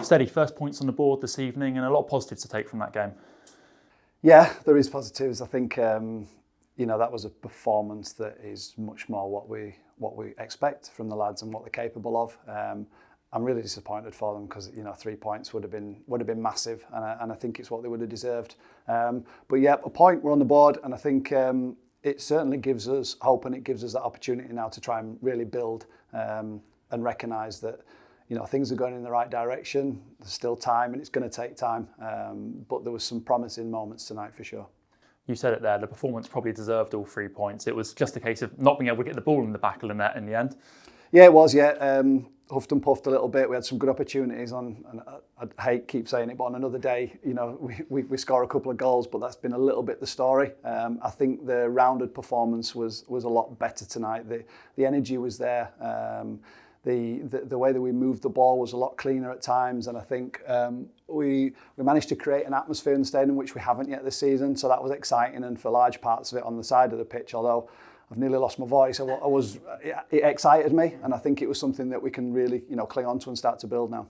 Steady, first points on the board this evening and a lot of positives to take from that game. Yeah, there is positives. I think that was a performance that is much more what we expect from the lads and what they're capable of. I'm really disappointed for them because 3 points would have been massive, and I think it's what they would have deserved. But yeah, a point, we're on the board, and I think it certainly gives us hope, and it gives us that opportunity now to try and really build and recognise that things are going in the right direction. There's still time, and it's going to take time. But there was some promising moments tonight for sure. You said it there, the performance probably deserved all 3 points. It was just a case of not being able to get the ball in the back of the net in the end. Yeah, it was, yeah. Huffed and puffed a little bit. We had some good opportunities on, and I keep saying it, but on another day, we score a couple of goals, but that's been a little bit the story. I think the rounded performance was a lot better tonight. The energy was there. The way that we moved the ball was a lot cleaner at times, and I think we managed to create an atmosphere in the stadium which we haven't yet this season, so that was exciting, and for large parts of it on the side of the pitch, although I've nearly lost my voice, it excited me, and I think it was something that we can really cling on to and start to build now.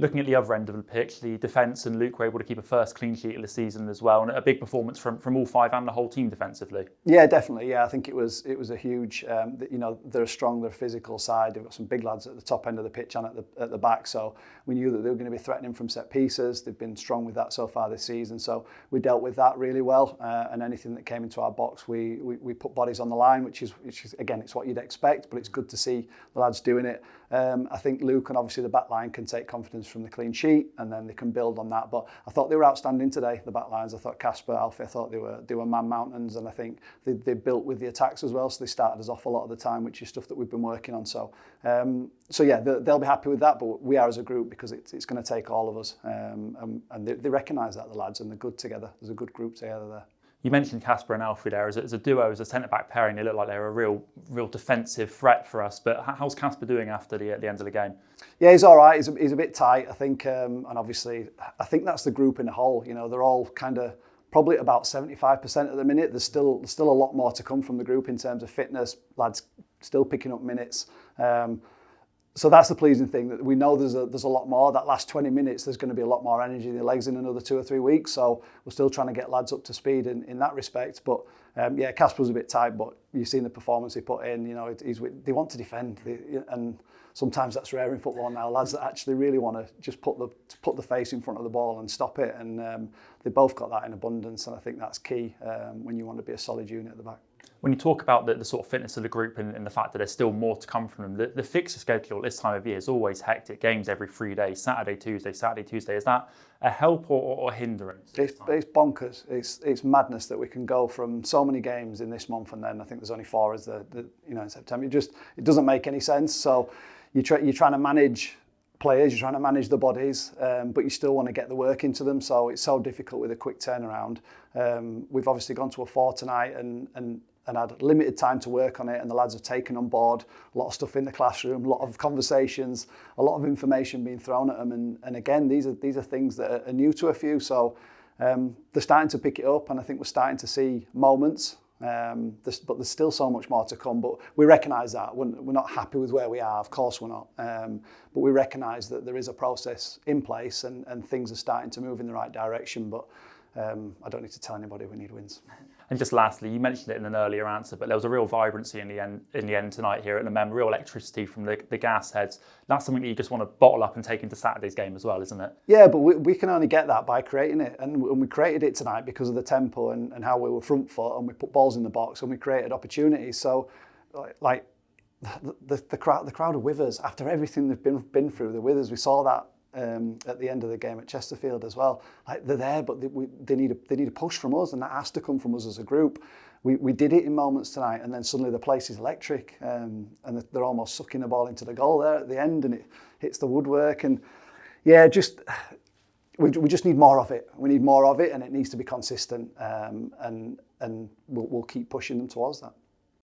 Looking at the other end of the pitch, the defence and Luke were able to keep a first clean sheet of the season as well, and a big performance from all five and the whole team defensively. Yeah, definitely. Yeah, I think it was a huge. They're a strong, they're a physical side. They've got some big lads at the top end of the pitch and at the back, so we knew that they were going to be threatening from set pieces. They've been strong with that so far this season, so we dealt with that really well. And anything that came into our box, we put bodies on the line, which is again, it's what you'd expect, but it's good to see the lads doing it. I think Luke and obviously the back line can take confidence from the clean sheet, and then they can build on that. But I thought they were outstanding today, the back lines. I thought Casper, Alfie, I thought they were man mountains, and I think they built with the attacks as well, so they started us off a lot of the time, which is stuff that we've been working on. So yeah, they'll be happy with that, but we are as a group, because it's going to take all of us, and they recognise that, the lads, and they're good together. There's a good group together there. You mentioned Casper and Alfie there as a duo, as a centre-back pairing. They look like they're a real defensive threat for us. But how's Casper doing after the end of the game? Yeah, he's all right. He's a bit tight, I think. And obviously, I think that's the group in the whole. They're all kind of probably about 75% at the minute. There's still a lot more to come from the group in terms of fitness. Lads still picking up minutes. So that's the pleasing thing, that we know there's a lot more. That last 20 minutes, there's going to be a lot more energy in the legs in another 2 or 3 weeks. So we're still trying to get lads up to speed in that respect. But yeah, Casper's a bit tight, but you've seen the performance he put in. They want to defend, and sometimes that's rare in football now. Lads that actually really want to just put the face in front of the ball and stop it. And they both got that in abundance, and I think that's key when you want to be a solid unit at the back. When you talk about the sort of fitness of the group and the fact that there's still more to come from them, the fixture schedule this time of year is always hectic. Games every 3 days, Saturday, Tuesday. Is that a help or a hindrance? It's bonkers. It's madness that we can go from so many games in this month, and then I think there's only 4 as in September. It doesn't make any sense. So you're trying to manage players, you're trying to manage the bodies, but you still want to get the work into them. So it's so difficult with a quick turnaround. We've obviously gone to a 4 tonight and had limited time to work on it, and the lads have taken on board a lot of stuff in the classroom, a lot of conversations, a lot of information being thrown at them, and again, these are things that are new to a few, so they're starting to pick it up, and I think we're starting to see moments, but there's still so much more to come. But we recognise that we're not happy with where we are, of course we're not, but we recognise that there is a process in place, and things are starting to move in the right direction. But I don't need to tell anybody we need wins. And just lastly, you mentioned it in an earlier answer, but there was a real vibrancy in the end tonight here at the Mem, real electricity from the gas heads. That's something that you just want to bottle up and take into Saturday's game as well, isn't it? Yeah, but we can only get that by creating it. And we created it tonight because of the tempo and how we were front foot, and we put balls in the box and we created opportunities. So, like, the crowd are with us after everything they've been through. They're with us. We saw that at the end of the game at Chesterfield as well. Like, they're there, but they need a push from us, and that has to come from us as a group. We did it in moments tonight, and then suddenly the place is electric, and they're almost sucking the ball into the goal there at the end, and it hits the woodwork. And yeah, we just need more of it. We need more of it, and it needs to be consistent, and we'll keep pushing them towards that.